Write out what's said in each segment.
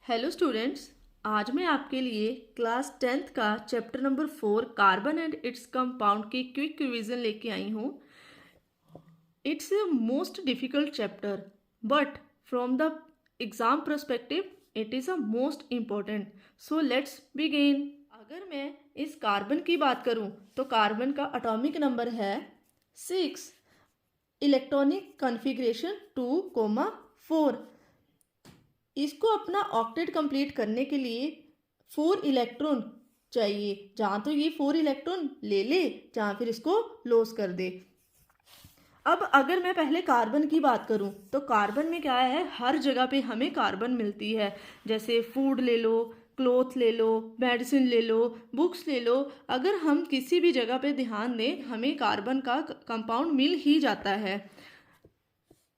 Hello students. आज मैं आपके लिए क्लास 10th का chapter number 4 carbon and its compound की क्विक रिवीजन लेके आई हूँ। It's a most difficult chapter but from the exam perspective it is a most important. So let's begin. अगर मैं इस कार्बन की बात करूँ तो कार्बन का एटॉमिक नंबर है 6, इलेक्ट्रॉनिक कॉन्फ़िगरेशन 2,4। इसको अपना ऑक्टेट कंप्लीट करने के लिए 4 इलेक्ट्रॉन चाहिए। जहाँ तो ये 4 इलेक्ट्रॉन ले जहाँ फिर इसको लॉस कर दे। अब अगर मैं पहले कार्बन की बात करूं तो कार्बन में क्या है, हर जगह पे हमें कार्बन मिलती है। जैसे फूड ले लो, क्लॉथ ले लो, मेडिसिन ले लो, बुक्स ले लो। अगर हम किसी भी जगह पे ध्यान दें हमें कार्बन का कंपाउंड मिल ही जाता है।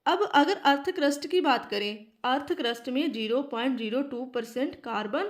अब अगर अर्थ क्रस्ट की बात करें, अर्थ क्रस्ट में 0.02% कार्बन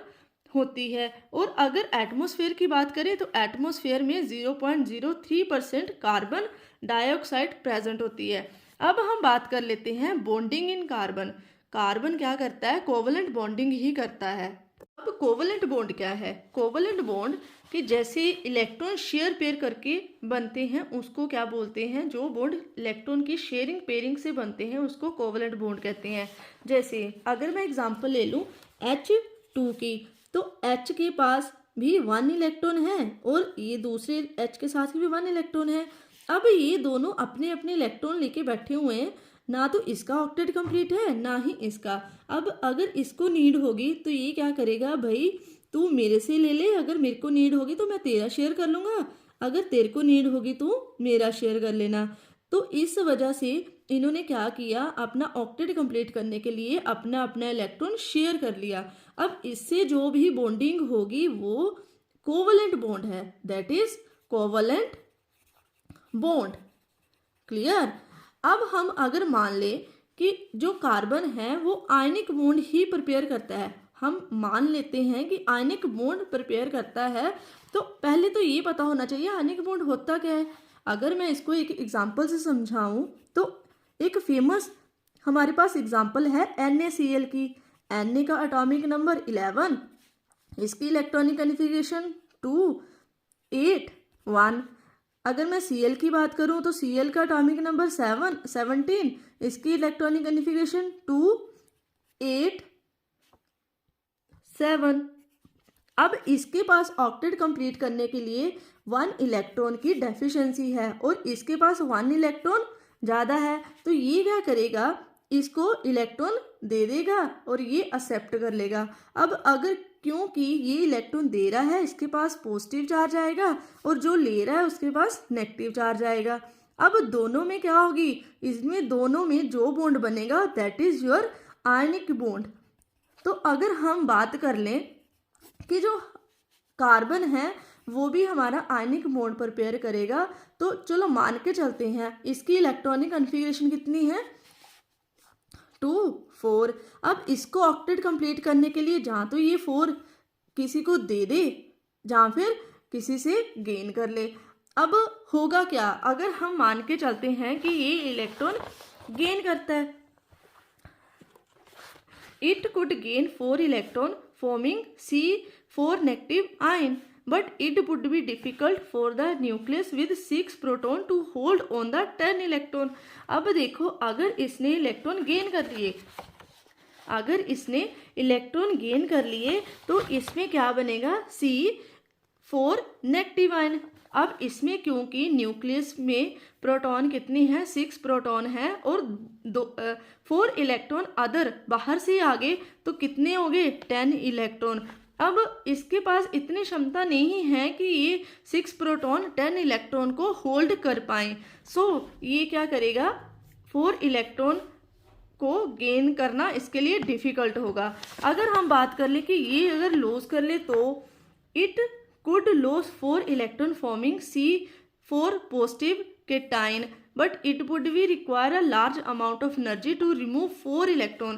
होती है। और अगर एटमॉस्फेयर की बात करें तो एटमॉस्फेयर में 0.03% कार्बन डाइऑक्साइड प्रेजेंट होती है। अब हम बात कर लेते हैं बॉन्डिंग इन कार्बन। कार्बन क्या करता है, कोवलेंट बॉन्डिंग ही करता है। अब कोवलेंट बॉन्ड क्या है? कोवलेंट बॉन्ड कि जैसे इलेक्ट्रॉन शेयर पेयर करके बनते हैं उसको क्या बोलते हैं, जो बॉन्ड इलेक्ट्रॉन की शेयरिंग पेयरिंग से बनते हैं उसको कोवलेंट बॉन्ड कहते हैं। जैसे अगर मैं एग्जांपल ले लूँ H2 की, तो H के पास भी 1 इलेक्ट्रॉन है और ये दूसरे H के साथ भी 1 इलेक्ट्रॉन है। अब ये दोनों अपने अपने इलेक्ट्रॉन लेके बैठे हुए हैं, ना तो इसका ऑक्टेट कंप्लीट है ना ही इसका। अब अगर इसको नीड होगी तो ये क्या करेगा, भाई तू मेरे से ले ले, अगर मेरे को नीड होगी तो मैं तेरा शेयर कर लूँगा, अगर तेरे को नीड होगी तो मेरा शेयर कर लेना। तो इस वजह से इन्होंने क्या किया, अपना ऑक्टेट कंप्लीट करने के लिए अपना अपना इलेक्ट्रॉन शेयर कर लिया। अब इससे जो भी बॉन्डिंग होगी वो कोवलेंट बॉन्ड है, that is covalent bond. Clear? अब हम अगर मान ले कि जो कार्बन है वो आयनिक बॉन्ड ही प्रिपेयर करता है, हम मान लेते हैं कि आयनिक बॉन्ड प्रिपेयर करता है, तो पहले तो ये पता होना चाहिए आयनिक बॉन्ड होता क्या है। अगर मैं इसको एक एग्जांपल से समझाऊं तो एक फेमस हमारे पास एग्जांपल है NaCl की। Na का एटॉमिक नंबर 11, इसकी इलेक्ट्रॉनिक कॉन्फ़िगरेशन 2, 8, 1। अगर मैं Cl की बात करूं तो Cl का एटॉमिक नंबर 17, इसकी इलेक्ट्रॉनिक कॉन्फ़िगरेशन 2, 8, 7। अब इसके पास ऑक्टेट कंप्लीट करने के लिए 1 इलेक्ट्रॉन की डेफिशिएंसी है और इसके पास 1 इलेक्ट्रॉन ज़्यादा है, तो ये क्या करेगा, इसको इलेक्ट्रॉन दे देगा और ये एक्सेप्ट कर लेगा। अब अगर क्योंकि ये इलेक्ट्रॉन दे रहा है इसके पास पॉजिटिव चार्ज आएगा और जो ले रहा है उसके पास नेगेटिव चार्ज आएगा। अब दोनों में क्या होगी, इसमें दोनों में जो बॉन्ड बनेगा that is your ionic bond. तो अगर हम बात कर लें कि जो कार्बन है वो भी हमारा आयनिक बॉन्ड प्रिपेयर करेगा, तो चलो मान के चलते हैं इसकी इलेक्ट्रॉनिक कॉन्फ़िगरेशन कितनी है, 2, 4। अब इसको ऑक्टेट कंप्लीट करने के लिए जहाँ तो ये 4 किसी को दे दे, जहाँ फिर किसी से गेन कर ले। अब होगा क्या, अगर हम मान के चलते हैं कि ये इलेक्ट्रॉन गेन करता है, it could gain 4 electron forming C4 negative ion, but it would be difficult for the nucleus with 6 proton to hold on the 10 electron। अब देखो अगर इसने इलेक्ट्रॉन गेन कर लिए, अगर इसने इलेक्ट्रॉन गेन कर लिए तो इसमें क्या बनेगा, C4 नेगेटिव आयन। अब इसमें क्योंकि न्यूक्लियस में प्रोटॉन कितनी है, 6 प्रोटॉन है और 4 इलेक्ट्रॉन अदर बाहर से आ गए, तो कितने हो गए, 10 इलेक्ट्रॉन। अब इसके पास इतनी क्षमता नहीं है कि ये 6 प्रोटॉन 10 इलेक्ट्रॉन को होल्ड कर पाए। सो ये क्या करेगा, 4 इलेक्ट्रॉन को गेन करना इसके लिए डिफिकल्ट होगा। अगर हम बात कर ले कि ये अगर लॉस कर ले तो it could lose 4 electron forming C4 positive cation, but it would be require a large amount of energy to remove 4 electron।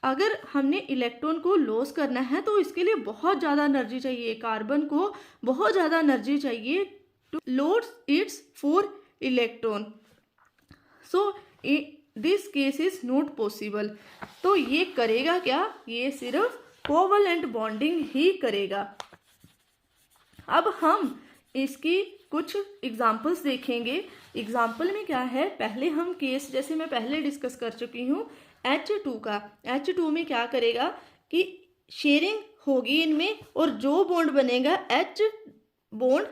अगर हमने इलेक्ट्रॉन को लॉस करना है तो इसके लिए बहुत ज़्यादा एनर्जी चाहिए, कार्बन को बहुत ज़्यादा एनर्जी चाहिए to lose its 4 electron. So this case is not possible. तो ये करेगा क्या, ये सिर्फ कोवलेंट बॉन्डिंग ही करेगा। अब हम इसकी कुछ एग्जाम्पल्स देखेंगे। एग्जाम्पल में क्या है, पहले हम केस जैसे मैं पहले डिस्कस कर चुकी हूँ H2 का। H2 में क्या करेगा कि शेयरिंग होगी इनमें और जो बॉन्ड बनेगा H बॉन्ड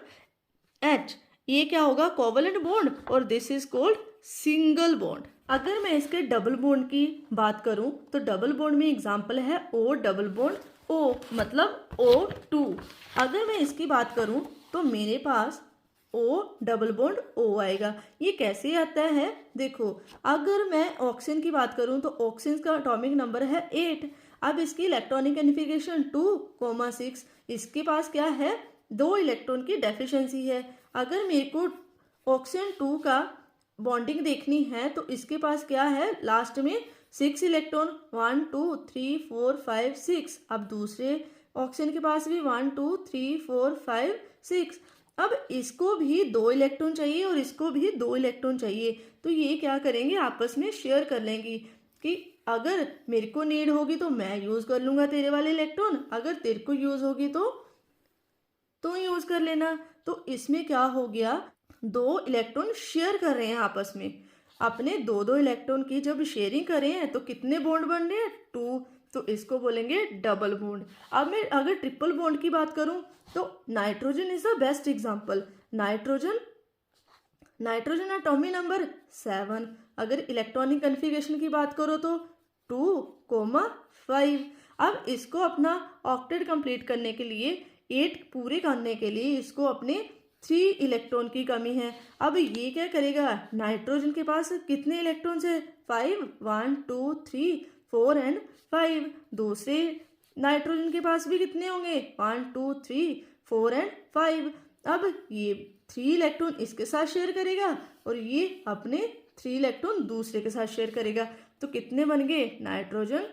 H, ये क्या होगा कोवलेंट बॉन्ड और this is called single bond. अगर मैं इसके डबल बॉन्ड की बात करूं तो डबल बॉन्ड में एग्जांपल है O डबल बॉन्ड O, मतलब O2। अगर मैं इसकी बात करूं तो मेरे पास O डबल बॉन्ड O आएगा। ये कैसे आता है, देखो अगर मैं ऑक्सीजन की बात करूं तो ऑक्सीजन का एटॉमिक नंबर है 8। अब इसकी इलेक्ट्रॉनिक कॉन्फ़िगरेशन 2,6। इसके पास क्या है, 2 इलेक्ट्रॉन की डेफिशिएंसी है। अगर मेरे को ऑक्सीजन 2 का बॉन्डिंग देखनी है तो इसके पास क्या है, लास्ट में 6 इलेक्ट्रॉन, 1 2 3 4 5 6। अब दूसरे ऑक्सीजन के पास भी 1 2 3 4 5 6। अब इसको भी 2 इलेक्ट्रॉन चाहिए और इसको भी 2 इलेक्ट्रॉन चाहिए, तो ये क्या करेंगे, आपस में शेयर कर लेंगी कि अगर मेरे को नीड होगी तो मैं यूज कर लूंगा तेरे वाले इलेक्ट्रॉन, अगर तेरे को यूज होगी तो यूज कर लेना। तो इसमें क्या हो गया, 2 इलेक्ट्रॉन शेयर कर रहे हैं आपस में। अपने 2 इलेक्ट्रॉन की जब शेयरिंग कर रहे हैं तो कितने बॉन्ड बन रहे हैं, 2, तो इसको बोलेंगे डबल बॉन्ड। अब मैं अगर ट्रिपल बॉन्ड की बात करूं तो nitrogen is the best example. Nitrogen atomic number 7। अगर इलेक्ट्रॉनिक कॉन्फ़िगरेशन की बात करो तो 2,5। अब इसको अपना ऑक्टेट कंप्लीट करने के लिए, 8 पूरे करने के लिए इसको अपने 3 इलेक्ट्रॉन की कमी है। अब ये क्या करेगा, नाइट्रोजन के पास कितने इलेक्ट्रॉन्स है, 5, 1 2 3 4 एंड 5। दूसरे नाइट्रोजन के पास भी कितने होंगे, 1 2 3 4 एंड 5। अब ये 3 इलेक्ट्रॉन इसके साथ शेयर करेगा और ये अपने 3 इलेक्ट्रॉन दूसरे के साथ शेयर करेगा, तो कितने बन गए, नाइट्रोजन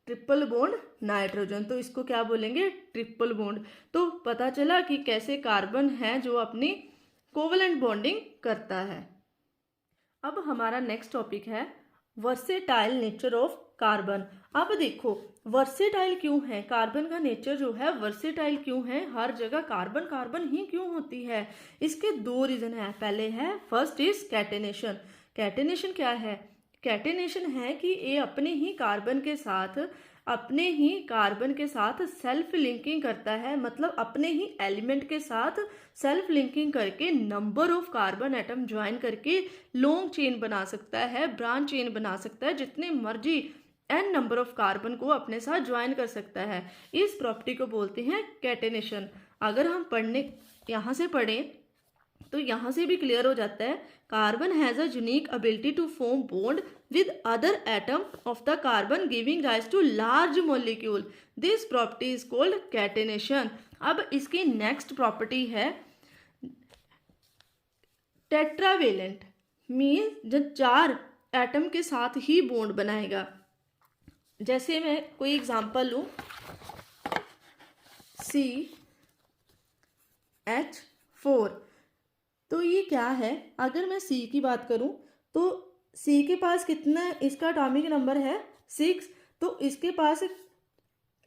ट्रिपल बॉन्ड नाइट्रोजन, तो इसको क्या बोलेंगे, ट्रिपल बॉन्ड। तो पता चला कि कैसे कार्बन है जो अपनी कोवलेंट बॉन्डिंग करता है। अब हमारा नेक्स्ट टॉपिक है वर्सेटाइल नेचर ऑफ कार्बन। अब देखो वर्सेटाइल क्यों है, कार्बन का नेचर जो है वर्सेटाइल क्यों है, हर जगह कार्बन कार्बन ही क्यों होती है, इसके 2 रीजन है। पहले है, फर्स्ट इज कैटेनेशन। कैटेनेशन क्या है, कैटेनेशन है कि ये अपने ही कार्बन के साथ सेल्फ लिंकिंग करता है, मतलब अपने ही एलिमेंट के साथ सेल्फ लिंकिंग करके number of carbon atom join करके लॉन्ग चेन बना सकता है, ब्रांच चेन बना सकता है, जितने मर्जी n नंबर ऑफ कार्बन को अपने साथ ज्वाइन कर सकता है। इस प्रॉपर्टी को बोलते हैं कैटेनेशन। अगर हम यहाँ से पढ़ें तो यहाँ से भी क्लियर हो जाता है, carbon has a unique ability to form bond with other atom of the carbon giving rise to large molecule. This property is called catenation. अब इसकी नेक्स्ट प्रॉपर्टी है टेट्रावेलेंट, मीन जब 4 एटम के साथ ही बॉन्ड बनाएगा। जैसे मैं कोई एग्जांपल लूँ, CH4, तो ये क्या है, अगर मैं C की बात करूँ तो C के पास कितना, इसका एटॉमिक नंबर है 6, तो इसके पास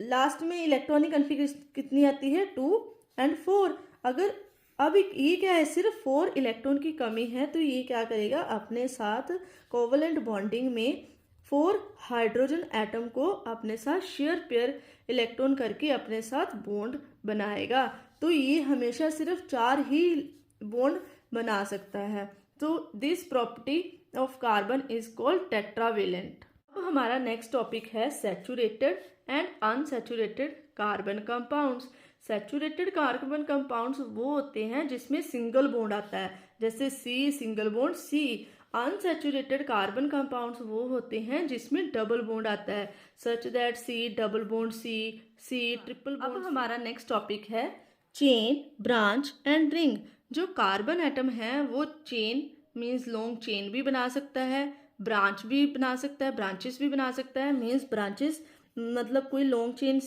लास्ट में इलेक्ट्रॉनिक कॉन्फ़िगरेशन कितनी आती है, 2 एंड 4। अगर अब ये क्या है, सिर्फ 4 इलेक्ट्रॉन की कमी है, तो ये क्या करेगा, अपने साथ कोवलेंट बॉन्डिंग में 4 हाइड्रोजन एटम को अपने साथ शेयर पेयर इलेक्ट्रॉन करके अपने साथ बॉन्ड बनाएगा। तो ये हमेशा सिर्फ 4 ही बॉन्ड बना सकता है। तो this property of carbon is called tetravalent. अब हमारा नेक्स्ट टॉपिक है saturated and unsaturated carbon compounds. Saturated carbon compounds वो होते हैं जिसमें सिंगल बॉन्ड आता है, जैसे C single bond C। Unsaturated carbon compounds वो होते हैं जिसमें डबल बॉन्ड आता है, such that C double bond C triple bond. अब हमारा नेक्स्ट टॉपिक है चेन, ब्रांच एंड रिंग। जो कार्बन एटम है वो चेन मीन्स लॉन्ग चेन भी बना सकता है, ब्रांच भी बना सकता है, ब्रांचेस भी बना सकता है, मीन्स ब्रांचेस मतलब कोई लॉन्ग चेन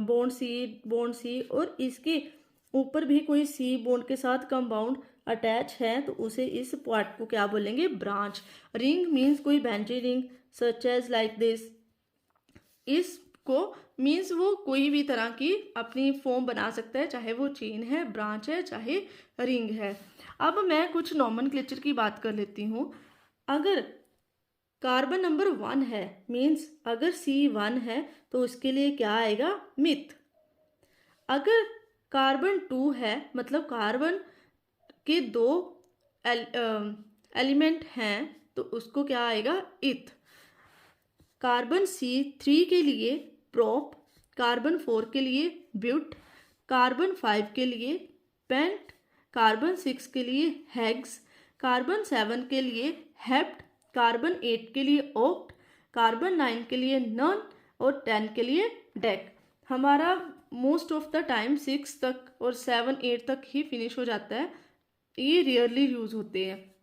बॉन्ड सी और इसके ऊपर भी कोई C बॉन्ड के साथ कंपाउंड अटैच है, तो उसे इस पार्ट को क्या बोलेंगे, ब्रांच। रिंग मीन्स कोई benzene ring such as like this, इसको मीन्स वो कोई भी तरह की अपनी फॉर्म बना सकता है, चाहे वो चेन है, ब्रांच है, चाहे रिंग है। अब मैं कुछ नॉमेनक्लेचर की बात कर लेती हूँ। अगर कार्बन नंबर 1 है मीन्स अगर C1 है तो उसके लिए क्या आएगा, मिथ। अगर कार्बन 2 है मतलब कार्बन के 2 एलिमेंट हैं तो उसको क्या आएगा, इथ। कार्बन C3 के लिए प्रोप, कार्बन 4 के लिए ब्यूट, कार्बन 5 के लिए पेंट, कार्बन 6 के लिए हेक्स, कार्बन 7 के लिए हेप्ट, कार्बन 8 के लिए ओक्ट, कार्बन 9 के लिए नॉन और 10 के लिए डेक। हमारा मोस्ट ऑफ द टाइम 6 तक और 7 8 तक ही फिनिश हो जाता है, ये रेयरली यूज़ होते हैं।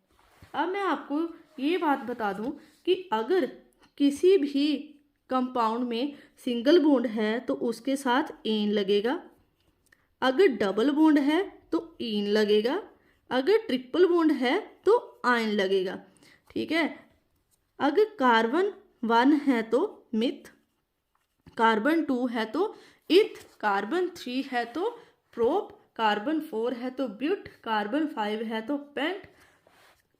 अब मैं आपको ये बात बता दूं कि अगर किसी भी कंपाउंड में सिंगल बॉन्ड है तो उसके साथ एन लगेगा, अगर डबल बॉन्ड है तो इन लगेगा, अगर ट्रिपल बॉन्ड है तो आयन लगेगा। ठीक है, अगर कार्बन 1 है तो मिथ, कार्बन 2 है तो इथ, कार्बन 3 है तो प्रोप, कार्बन 4 है तो ब्यूट, कार्बन 5 है तो पेंट,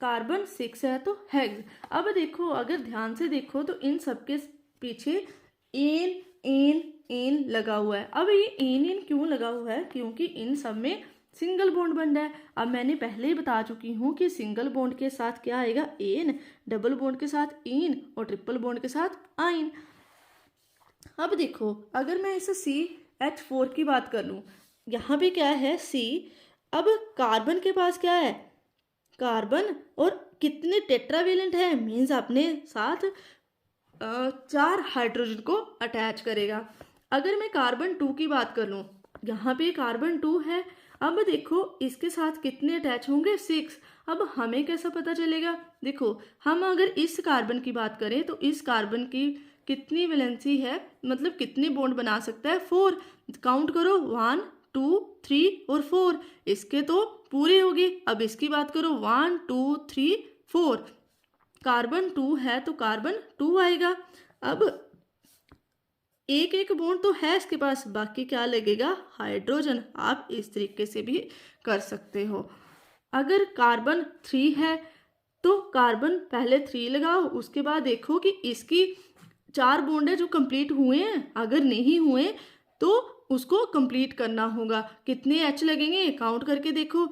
कार्बन 6 है तो हेक्स। अब देखो, अगर ध्यान से देखो तो इन सबके पीछे एन एन एन लगा हुआ है। अब ये एन क्यों लगा हुआ है, क्योंकि इन सब में सिंगल बॉन्ड बन रहा है। अब मैंने पहले ही बता चुकी हूँ कि सिंगल बॉन्ड के साथ क्या आएगा, एन, डबल बॉन्ड के साथ इन और ट्रिपल बॉन्ड के साथ आइन। अब देखो, अगर मैं इसे CH4 की बात कर लूँ, यहाँ पे क्या है C, अब कार्बन के पास क्या है, कार्बन और कितने टेट्रावेलेंट है मीन्स अपने साथ 4 हाइड्रोजन को अटैच करेगा। अगर मैं कार्बन 2 की बात कर लूँ, यहाँ पे कार्बन 2 है, अब देखो इसके साथ कितने अटैच होंगे, 6। अब हमें कैसा पता चलेगा, देखो हम अगर इस कार्बन की बात करें तो इस कार्बन की कितनी वैलेंसी है, मतलब कितने बॉन्ड बना सकता है, 4। काउंट करो, 1 2 3 और 4, इसके तो पूरे होगी। अब इसकी बात करो, 1 2 3 4, कार्बन 2 है तो कार्बन 2 आएगा। अब एक एक बॉन्ड तो है इसके पास, बाकी क्या लगेगा, हाइड्रोजन। आप इस तरीके से भी कर सकते हो। अगर कार्बन 3 है तो कार्बन पहले 3 लगाओ, उसके बाद देखो कि इसकी 4 बॉन्ड है जो कंप्लीट हुए हैं, अगर नहीं हुए तो उसको कंप्लीट करना होगा। कितने एच लगेंगे काउंट करके देखो,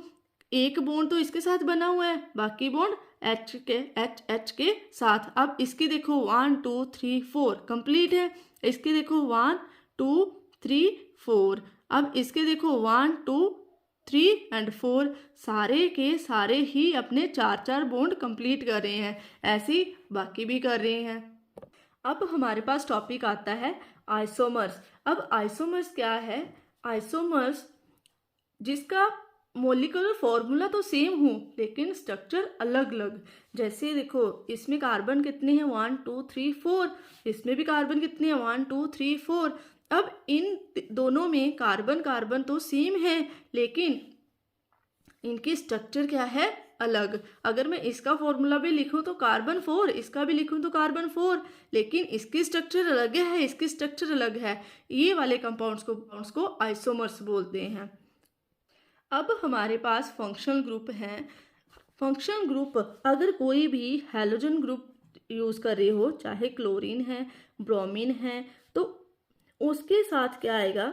एक बॉन्ड तो इसके साथ बना हुआ है, बाकी बॉन्ड एच के साथ। अब इसकी देखो 1 2 3 4 कंप्लीट है, इसके देखो 1 2 3 4, अब इसके देखो 1 2 3 एंड 4, सारे के सारे ही अपने 4 बॉन्ड कंप्लीट कर रहे हैं, ऐसे ही बाकी भी कर रहे हैं। अब हमारे पास टॉपिक आता है आइसोमर्स। अब आइसोमर्स क्या है, आइसोमर्स जिसका मोलिकुलर फॉर्मूला तो सेम हो लेकिन स्ट्रक्चर अलग अलग। जैसे देखो, इसमें कार्बन कितने हैं, 1 2 3 4, इसमें भी कार्बन कितने हैं, 1 2 3 4। अब इन दोनों में कार्बन कार्बन तो सेम है लेकिन इनकी स्ट्रक्चर क्या है, अलग। अगर मैं इसका फॉर्मूला भी लिखूं तो कार्बन 4, इसका भी लिखूं तो कार्बन 4, लेकिन इसकी स्ट्रक्चर अलग है, इसकी स्ट्रक्चर अलग है। ये वाले कंपाउंड्स को आइसोमर्स बोलते हैं। अब हमारे पास फंक्शनल ग्रुप हैं। फंक्शनल ग्रुप, अगर कोई भी हैलोजन ग्रुप यूज़ कर रहे हो, चाहे क्लोरीन है, ब्रोमीन है, तो उसके साथ क्या आएगा,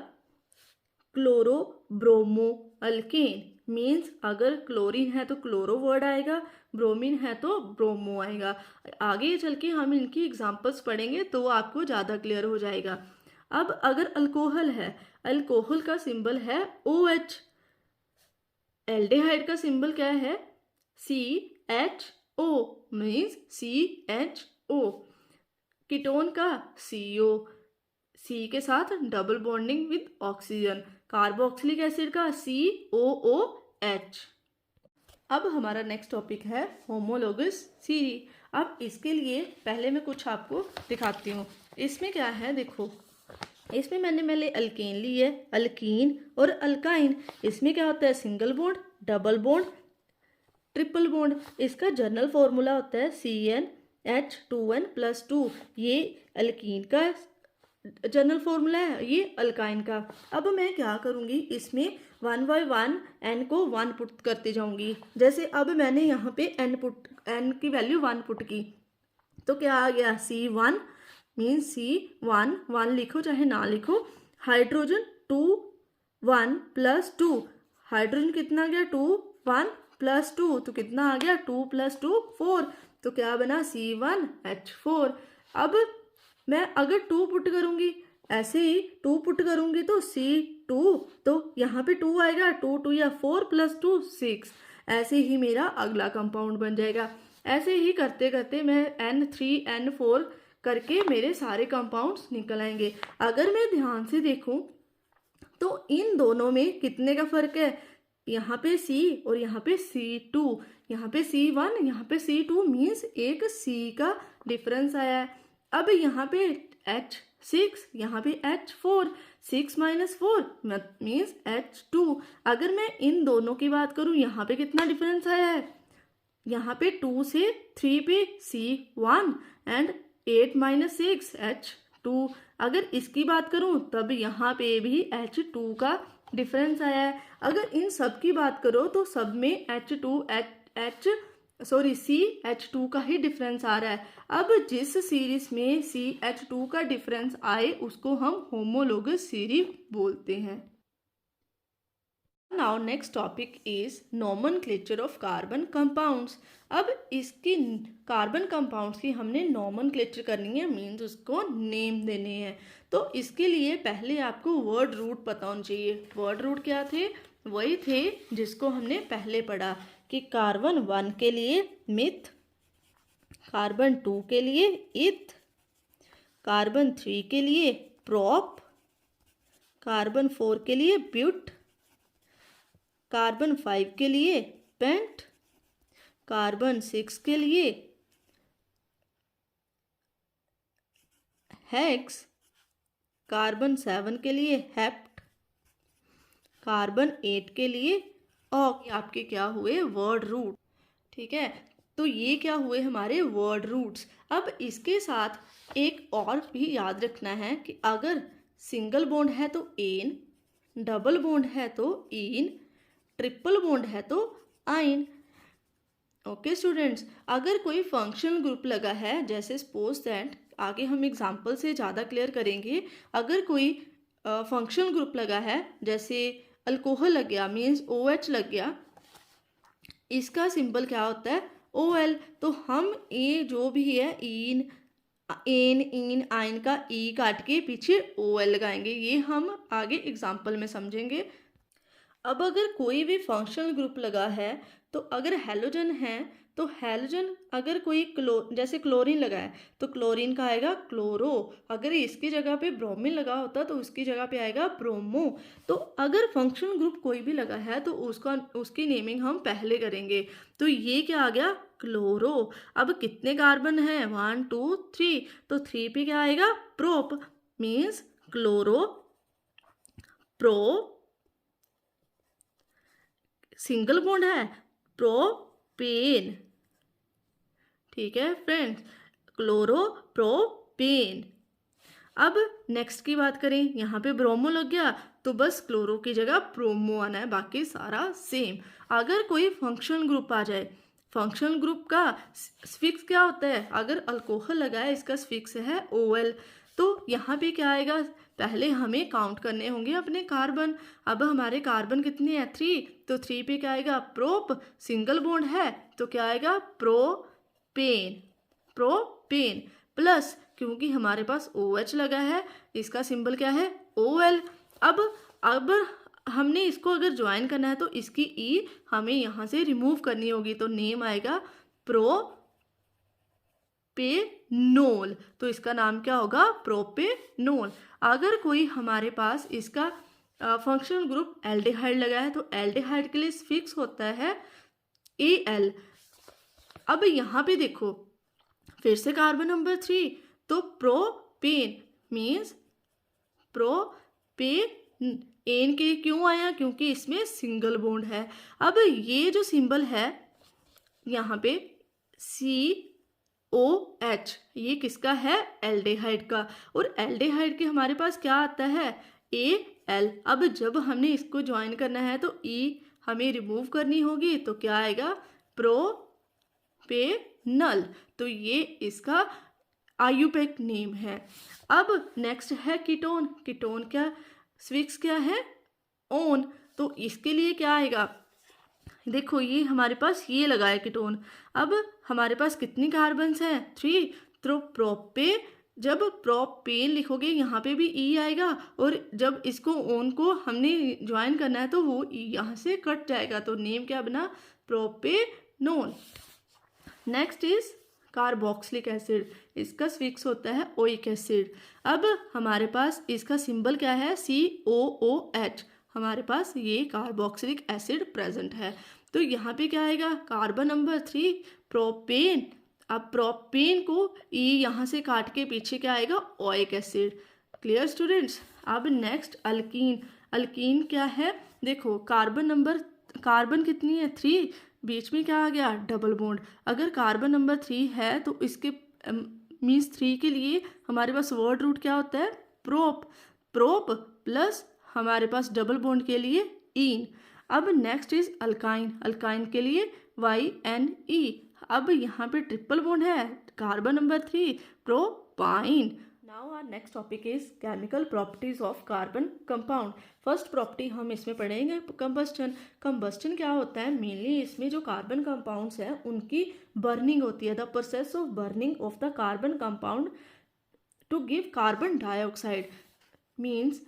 क्लोरो ब्रोमो अल्केन। मीन्स अगर क्लोरीन है तो क्लोरो वर्ड आएगा, ब्रोमीन है तो ब्रोमो आएगा। आगे चल के हम इनकी एग्जांपल्स पढ़ेंगे तो आपको ज़्यादा क्लियर हो जाएगा। अब अगर अल्कोहल है, अल्कोहल का सिंबल है OH, एल्डिहाइड का सिंबल क्या है, CHO मीन्स CHO, कीटोन का CO, C के साथ double bonding with oxygen, carboxylic acid का COOH। अब हमारा नेक्स्ट टॉपिक है होमोलोगस सीरी। अब इसके लिए पहले मैं कुछ आपको दिखाती हूँ। इसमें क्या है, देखो इसमें मैंने अल्केन ली है, अल्कीन और अल्काइन। इसमें क्या होता है, single bond, double bond, triple bond. इसका जनरल फॉर्मूला होता है CnH2n+2। ये अल्कीन का जनरल फॉर्मूला है ये अल्काइन का। अब मैं क्या करूँगी, इसमें 1 बाय 1 n को 1 पुट करते जाऊँगी। जैसे अब मैंने यहाँ पे n की वैल्यू 1 पुट की तो क्या आ गया, C1 मीन्स C1 1 लिखो चाहे ना लिखो, हाइड्रोजन 2 1 प्लस 2, हाइड्रोजन कितना आ गया 2 1 प्लस 2 तो कितना आ गया 2 प्लस 2 4, तो क्या बना C1H4। अब मैं अगर 2 पुट करूँगी, ऐसे ही 2 पुट करूँगी तो C2, तो यहाँ पे 2 आएगा, 2 2 या 4 प्लस 2 6, ऐसे ही मेरा अगला कंपाउंड बन जाएगा। ऐसे ही करते करते मैं N3 N4 करके मेरे सारे कंपाउंड्स निकल आएंगे। अगर मैं ध्यान से देखूं तो इन दोनों में कितने का फर्क है, यहाँ पे C और यहाँ पे C2, यहाँ पे C1 यहाँ पे C2 मीन्स एक C का डिफरेंस आया है। अब यहाँ पे H6 यहाँ पे H4, 6 माइनस 4 मीन्स H2। अगर मैं इन दोनों की बात करूँ, यहाँ पे कितना डिफरेंस आया है, यहाँ पे 2 से 3 पे C1 एंड 8 माइनस 6 H2। अगर इसकी बात करूँ तब यहाँ पे भी H2 का डिफरेंस आया है। अगर इन सब की बात करो तो सब में CH2 का ही डिफरेंस आ रहा है। अब जिस सीरीज में CH2 का डिफरेंस आए उसको हम होमोलोगस सीरीज बोलते हैं। Now next topic is nomenclature of carbon compounds। अब इसकी कार्बन कंपाउंड्स की हमने नॉमनक्लेचर करनी है, मीन्स उसको नेम देने हैं। तो इसके लिए पहले आपको वर्ड रूट पता होना चाहिए। वर्ड रूट क्या थे, वही थे जिसको हमने पहले पढ़ा कि कार्बन 1 के लिए मिथ, कार्बन 2 के लिए इथ, कार्बन 3 के लिए प्रोप, कार्बन 4 के लिए ब्यूट, कार्बन 5 के लिए पेंट, कार्बन 6 के लिए हेक्स, कार्बन 7 के लिए हेप्ट, कार्बन 8 के लिए ऑक। आपके क्या हुए, वर्ड रूट। ठीक है, तो ये क्या हुए हमारे वर्ड रूट्स। अब इसके साथ एक और भी याद रखना है कि अगर सिंगल बॉन्ड है तो एन, डबल बॉन्ड है तो इन, ट्रिपल बॉन्ड है तो आइन। ओके स्टूडेंट्स, अगर कोई फंक्शनल ग्रुप लगा है, जैसे सपोज दैट, आगे हम एग्जांपल से ज़्यादा क्लियर करेंगे। अगर कोई फंक्शनल ग्रुप लगा है, जैसे अल्कोहल लग गया मीन्स OH लग गया, इसका सिंबल क्या होता है OL। तो हम ये जो भी है इन आइन का ई काट के पीछे OL लगाएंगे, ये हम आगे एग्जाम्पल में समझेंगे। अब अगर कोई भी फंक्शनल ग्रुप लगा है तो अगर हैलोजन है तो हैलोजन, अगर कोई जैसे क्लोरीन लगा है तो क्लोरीन का आएगा क्लोरो। अगर इसकी जगह पे ब्रोमीन लगा होता तो उसकी जगह पे आएगा ब्रोमो। तो अगर फंक्शनल ग्रुप कोई भी लगा है तो उसकी नेमिंग हम पहले करेंगे। तो ये क्या आ गया, क्लोरो। अब कितने कार्बन है, 1 2 3, तो 3 पे क्या आएगा, prop means chloro pro, single bond है प्रोपेन। ठीक है फ्रेंड्स, क्लोरोप्रोपेन। अब नेक्स्ट की बात करें, यहाँ पे ब्रोमो लग गया तो बस क्लोरो की जगह ब्रोमो आना है, बाकी सारा सेम। अगर कोई फंक्शनल ग्रुप आ जाए, फंक्शनल ग्रुप का स्फिक्स क्या होता है, अगर अल्कोहल लगा है इसका स्फिक्स है OL, तो यहाँ पे क्या आएगा, पहले हमें काउंट करने होंगे अपने कार्बन। अब हमारे कार्बन कितने हैं, 3, तो 3 पे क्या आएगा, प्रोप, सिंगल बॉन्ड है तो क्या आएगा, प्रोपेन प्लस, क्योंकि हमारे पास OH लगा है इसका सिंबल क्या है OL। अब हमने इसको अगर ज्वाइन करना है तो इसकी ई हमें यहाँ से रिमूव करनी होगी, तो नेम आएगा प्रोपेनोल। तो इसका नाम क्या होगा, प्रोपेनोल। अगर कोई हमारे पास इसका फंक्शनल ग्रुप एल्डिहाइड लगा है तो एल्डिहाइड के लिए फिक्स होता है AL। अब यहाँ पे देखो फिर से कार्बन नंबर 3, तो प्रोपेन मीन्स प्रोपेन, एन के क्यों आया, क्योंकि इसमें सिंगल बॉन्ड है। अब ये जो सिंबल है यहाँ पे OH, ये किसका है? एल्डेहाइड का। और एल्डेहाइड के हमारे पास क्या आता है? Al। अब जब हमने इसको ज्वाइन करना है तो E हमें रिमूव करनी होगी, तो क्या आएगा? प्रोपेनल। तो ये इसका आयुपेक नेम है। अब नेक्स्ट है कीटोन। कीटोन क्या स्विक्स क्या है? ओन। तो इसके लिए क्या आएगा? देखो ये हमारे पास ये लगा है कीटोन। अब हमारे पास कितनी कार्बन्स हैं? 3। तो जब प्रोपेन लिखोगे यहाँ पे भी ई आएगा, और जब इसको ओन को हमने ज्वाइन करना है तो वो ई यहाँ से कट जाएगा, तो नेम क्या बना? Propanone. Next is carboxylic acid. इसका स्विक्स होता है ओइक एसिड। अब हमारे पास इसका सिंबल क्या है? COOH। हमारे पास ये कार्बोक्सिलिक एसिड प्रेजेंट है। तो यहाँ पे क्या आएगा? Carbon number 3 propane. अब प्रोपेन को ई यहाँ से काट के पीछे क्या आएगा? Oic acid. Clear students? अब नेक्स्ट अल्कीन। अल्कीन क्या है? देखो कार्बन कितनी है? 3। बीच में क्या आ गया? Double bond. अगर कार्बन नंबर 3 है तो इसके मीन्स 3 के लिए हमारे पास वर्ड रूट क्या होता है? प्रोप प्लस हमारे पास डबल बॉन्ड के लिए इन। अब नेक्स्ट इज अल्काइन। अल्काइन के लिए YNE। अब यहाँ पे ट्रिपल बॉन्ड है, carbon number 3 propyne. Now our next topic is chemical properties of carbon compound. First property हम इसमें पढ़ेंगे कंबस्टन। कंबस्टन क्या होता है? मेनली इसमें जो कार्बन कंपाउंड्स हैं उनकी बर्निंग होती है। The process of burning of the carbon compound to give carbon dioxide. Means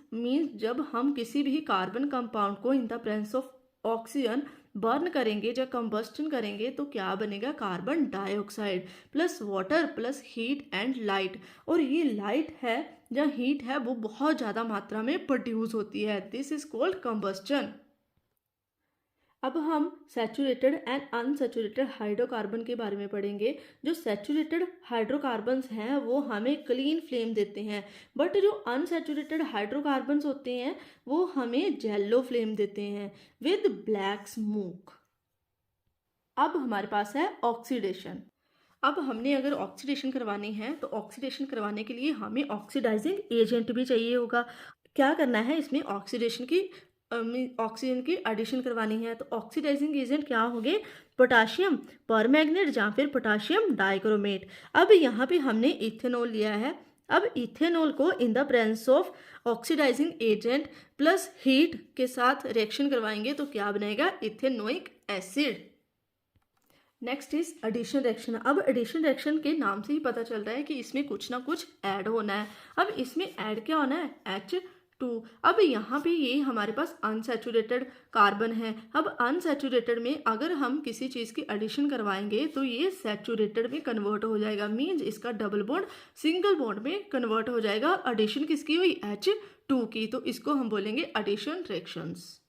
जब हम किसी भी कार्बन कंपाउंड को in the presence of oxygen burn करेंगे, जब कंबस्टन करेंगे तो क्या बनेगा? Carbon dioxide plus water plus heat and light. और ये लाइट है या हीट है वो बहुत ज़्यादा मात्रा में प्रोड्यूस होती है। This is called combustion. अब हम सैचुरेटेड एंड अनसैचुरेटेड हाइड्रोकार्बन के बारे में पढ़ेंगे। जो सैचुरेटेड हाइड्रोकार्बन्स हैं वो हमें क्लीन फ्लेम देते हैं, बट जो अनसैचुरेटेड हाइड्रोकार्बन्स होते हैं वो हमें जेलो फ्लेम देते हैं विद ब्लैक स्मोक। अब हमारे पास है ऑक्सीडेशन। अब हमने अगर ऑक्सीडेशन करवानी है तो ऑक्सीडेशन करवाने के लिए हमें ऑक्सीडाइजिंग एजेंट भी चाहिए होगा। क्या करना है इसमें? ऑक्सीजन की एडिशन करवानी है। तो ऑक्सीडाइजिंग एजेंट क्या होंगे? पोटाशियम परमैंगनेट या फिर पोटाशियम डाइक्रोमेट। अब यहाँ पे हमने इथेनॉल लिया है। अब इथेनॉल को in the presence of oxidising agent plus heat के साथ रिएक्शन करवाएंगे तो क्या बनेगा? Ethanoic acid. Next is addition reaction. अब एडिशन रिएक्शन के नाम से ही पता चल रहा है कि इसमें कुछ ना कुछ ऐड होना है। अब इसमें ऐड क्या होना है? H2। अब यहाँ पे ये हमारे पास अनसैचुरेटेड कार्बन है। अब अनसैचुरेटेड में अगर हम किसी चीज़ की एडिशन करवाएंगे तो ये सैचुरेटेड में कन्वर्ट हो जाएगा। मीन्स इसका डबल बॉन्ड सिंगल बॉन्ड में कन्वर्ट हो जाएगा। एडिशन किसकी हुई? H2 की। तो इसको हम बोलेंगे addition reactions.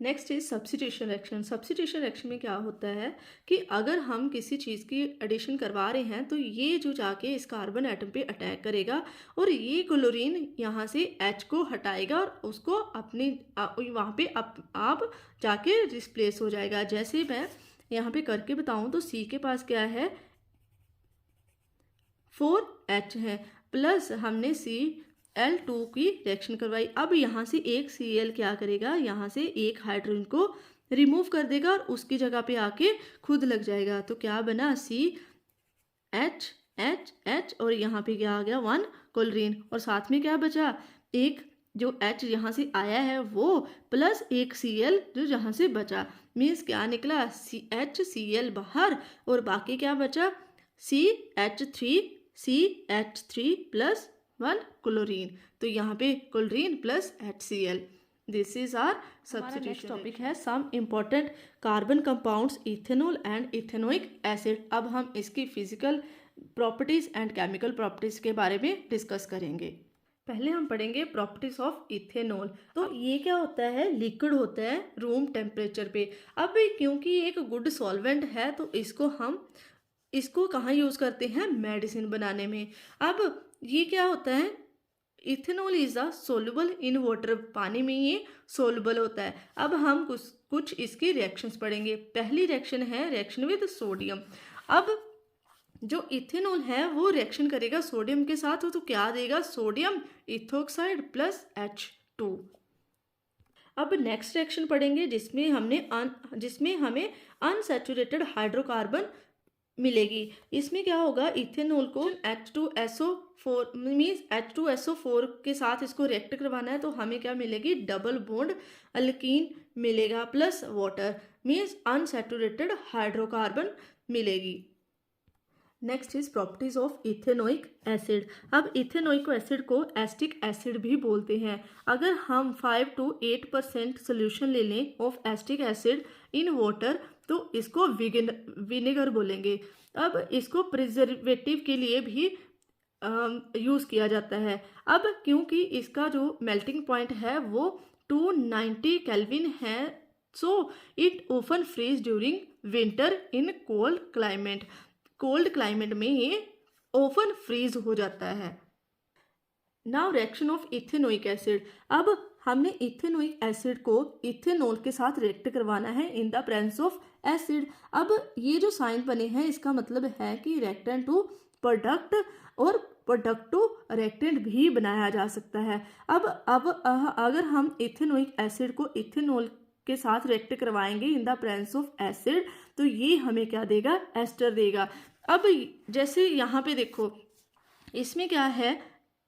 Next is substitution reaction. Substitution reaction में क्या होता है कि अगर हम किसी चीज़ की एडिशन करवा रहे हैं तो ये जो जाके इस कार्बन एटम पे अटैक करेगा और ये क्लोरीन यहाँ से H को हटाएगा और उसको अपनी वहाँ पे आप जाके रिप्लेस हो जाएगा। जैसे मैं यहाँ पे करके बताऊँ तो C के पास क्या है? 4H है प्लस हमने Cl2 की रिएक्शन करवाई। अब यहाँ से एक Cl क्या करेगा? यहाँ से एक हाइड्रोजन को रिमूव कर देगा और उसकी जगह पे आके खुद लग जाएगा। तो क्या बना? CH और यहाँ पे क्या आ गया? 1 क्लोरीन। और साथ में क्या बचा? एक जो H यहाँ से आया है वो प्लस एक Cl जो यहाँ से बचा। मीन्स क्या निकला? HCl बाहर और बाकी क्या बचा? CH3 plus 1 chlorine. तो यहाँ पे chlorine plus HCl। This is our substitution. Topic है some important carbon compounds ethanol and ethanoic acid. अब हम इसकी physical properties and chemical properties के बारे में डिस्कस करेंगे। पहले हम पढ़ेंगे प्रॉपर्टीज ऑफ इथेनॉल। तो ये क्या होता है? लिक्विड होता है रूम टेम्परेचर पे। अब क्योंकि एक गुड सॉल्वेंट है तो इसको कहाँ यूज़ करते हैं? मेडिसिन बनाने में। अब ये क्या होता है? Ethanol is a soluble in water. पानी में ये सोल्यूबल होता है। अब हम कुछ इसकी रिएक्शंस पढ़ेंगे। पहली रिएक्शन है रिएक्शन विद सोडियम। अब जो इथेनॉल है वो रिएक्शन करेगा सोडियम के साथ, तो क्या देगा, सोडियम इथोक्साइड प्लस H2। अब नेक्स्ट रिएक्शन पढ़ेंगे जिसमें हमें अनसैचुरेटेड हाइड्रोकार्बन मिलेगी। इसमें क्या होगा, इथेनॉल को H2SO4 मीन्स H2SO4 के साथ इसको रिएक्ट करवाना है, तो हमें क्या मिलेगी, डबल बॉन्ड अल्कीन मिलेगा plus water means unsaturated hydrocarbon मिलेगी। Next is properties of ethanoic acid. अब इथेनोइक एसिड को एस्टिक एसिड भी बोलते हैं। अगर हम 5 to 8% सोल्यूशन ले लें of acetic acid in water, तो इसको विनेगर बोलेंगे। अब इसको प्रिजर्वेटिव के लिए भी यूज़ किया जाता है। अब क्योंकि इसका जो मेल्टिंग पॉइंट है वो 290 केल्विन है, so it often freeze during winter in cold climate में ये ओवन फ्रीज हो जाता है। Now reaction of ethanoic acid. अब हमने इथेनोइक एसिड को इथेनॉल के साथ रिएक्ट करवाना है इन द प्रेजेंस ऑफ एसिड। अब ये जो साइन बने हैं इसका मतलब है कि रिएक्टेंट टू प्रोडक्ट और प्रोडक्ट टू रिएक्टेंट भी बनाया जा सकता है। अब अगर हम इथेनोइक एसिड को इथेनॉल के साथ रिएक्ट करवाएंगे इन द प्रेजेंस ऑफ एसिड, तो ये हमें क्या देगा, एस्टर देगा। अब जैसे यहाँ पे देखो, इसमें क्या है,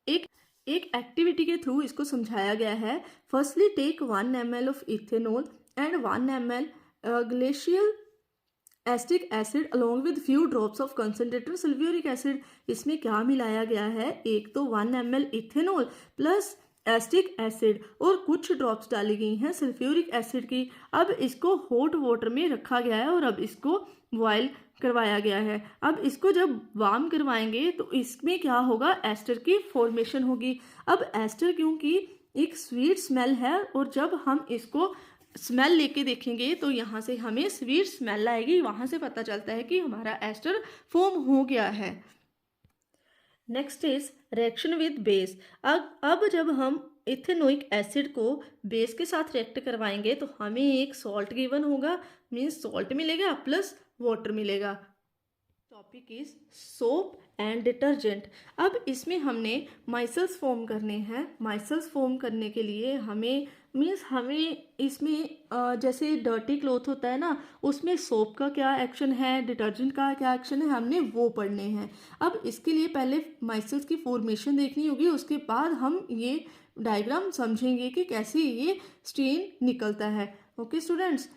एक एक्टिविटी के थ्रू इसको समझाया गया है। Firstly take 1 ml of ethanol and 1 ml glacial acetic acid along with few drops of concentrated sulphuric acid. इसमें क्या मिलाया गया है, एक तो 1 ml ethanol plus acetic acid और कुछ ड्रॉप्स डाली गई हैं सल्फ्यूरिक एसिड की। अब इसको हॉट वाटर में रखा गया है और अब इसको बॉयल करवाया गया है। अब इसको जब वार्म करवाएंगे तो इसमें क्या होगा, एस्टर की फॉर्मेशन होगी। अब एस्टर क्योंकि एक स्वीट स्मेल है और जब हम इसको स्मेल लेके देखेंगे तो यहाँ से हमें स्वीट स्मेल आएगी, वहाँ से पता चलता है कि हमारा एस्टर फॉर्म हो गया है। Next is reaction with base. अब जब हम इथेनोइक एसिड को बेस के साथ रिएक्ट करवाएंगे तो हमें एक सॉल्ट गिवन होगा, मीन्स सॉल्ट मिलेगा प्लस वाटर मिलेगा। Topic is soap and detergent. अब इसमें हमने माइसल्स फॉर्म करने हैं। माइसल्स फॉर्म करने के लिए हमें इसमें जैसे डर्टी क्लॉथ होता है ना, उसमें सोप का क्या एक्शन है, डिटर्जेंट का क्या एक्शन है, हमने वो पढ़ने हैं। अब इसके लिए पहले माइसल्स की फॉर्मेशन देखनी होगी, उसके बाद हम ये डायग्राम समझेंगे कि कैसे ये स्टेन निकलता है। ओके स्टूडेंट्स,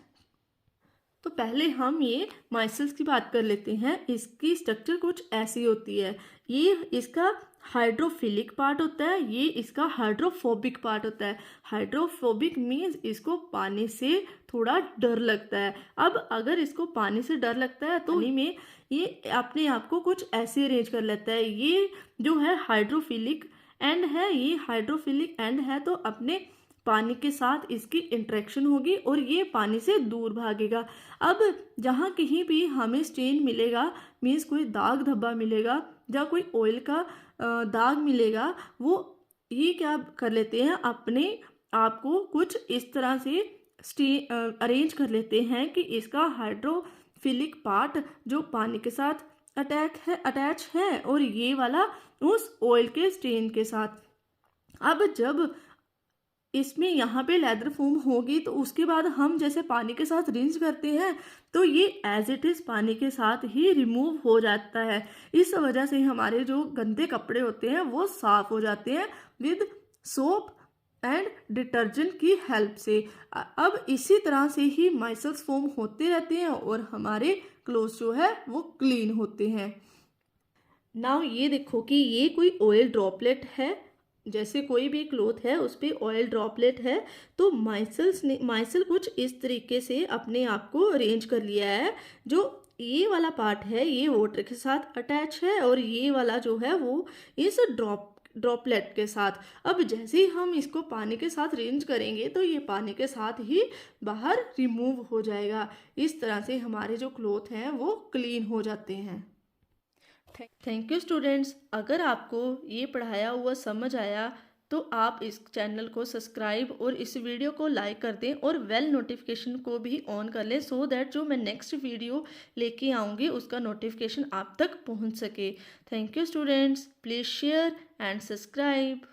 तो पहले हम ये माइसल्स की बात कर लेते हैं। इसकी स्ट्रक्चर कुछ ऐसी होती है। ये इसका हाइड्रोफिलिक पार्ट होता है, ये इसका हाइड्रोफोबिक पार्ट होता है। हाइड्रोफोबिक मीन्स इसको पानी से थोड़ा डर लगता है। अब अगर इसको पानी से डर लगता है तो में ये अपने आप को कुछ ऐसे अरेंज कर लेता है। ये जो है हाइड्रोफिलिक एंड है, ये हाइड्रोफिलिक एंड है, तो अपने पानी के साथ इसकी इंटरेक्शन होगी और ये पानी से दूर भागेगा। अब जहाँ कहीं भी हमें स्टेन मिलेगा, मीन्स कोई दाग धब्बा मिलेगा या कोई ऑयल का दाग मिलेगा, वो ये क्या कर लेते हैं, अपने आप को कुछ इस तरह से अरेंज कर लेते हैं कि इसका हाइड्रोफिलिक पार्ट जो पानी के साथ अटैच है और ये वाला उस ऑयल के स्टेन के साथ। अब जब इसमें यहाँ पे लेदर फॉर्म होगी तो उसके बाद हम जैसे पानी के साथ रिंस करते हैं तो ये एज इट इज़ पानी के साथ ही रिमूव हो जाता है। इस वजह से हमारे जो गंदे कपड़े होते हैं वो साफ हो जाते हैं विद सोप एंड डिटर्जेंट की हेल्प से। अब इसी तरह से ही माइसल्स फॉर्म होते रहते हैं और हमारे क्लोथ्स जो है वो क्लीन होते हैं। नाउ ये देखो कि ये कोई ऑयल ड्रॉपलेट है, जैसे कोई भी क्लॉथ है उस पर ऑयल ड्रॉपलेट है, तो माइसल कुछ इस तरीके से अपने आप को अरेंज कर लिया है। जो ये वाला पार्ट है ये वाटर के साथ अटैच है और ये वाला जो है वो इस ड्रॉपलेट के साथ। अब जैसे ही हम इसको पानी के साथ अरेंज करेंगे तो ये पानी के साथ ही बाहर रिमूव हो जाएगा। इस तरह से हमारे जो क्लॉथ हैं वो क्लीन हो जाते हैं। Thank you students. अगर आपको ये पढ़ाया हुआ समझ आया तो आप इस चैनल को सब्सक्राइब और इस वीडियो को लाइक कर दें और बेल नोटिफिकेशन को भी ऑन कर लें, सो दैट जो मैं नेक्स्ट वीडियो लेके आऊँगी उसका नोटिफिकेशन आप तक पहुँच सके। Thank you students, please share and subscribe.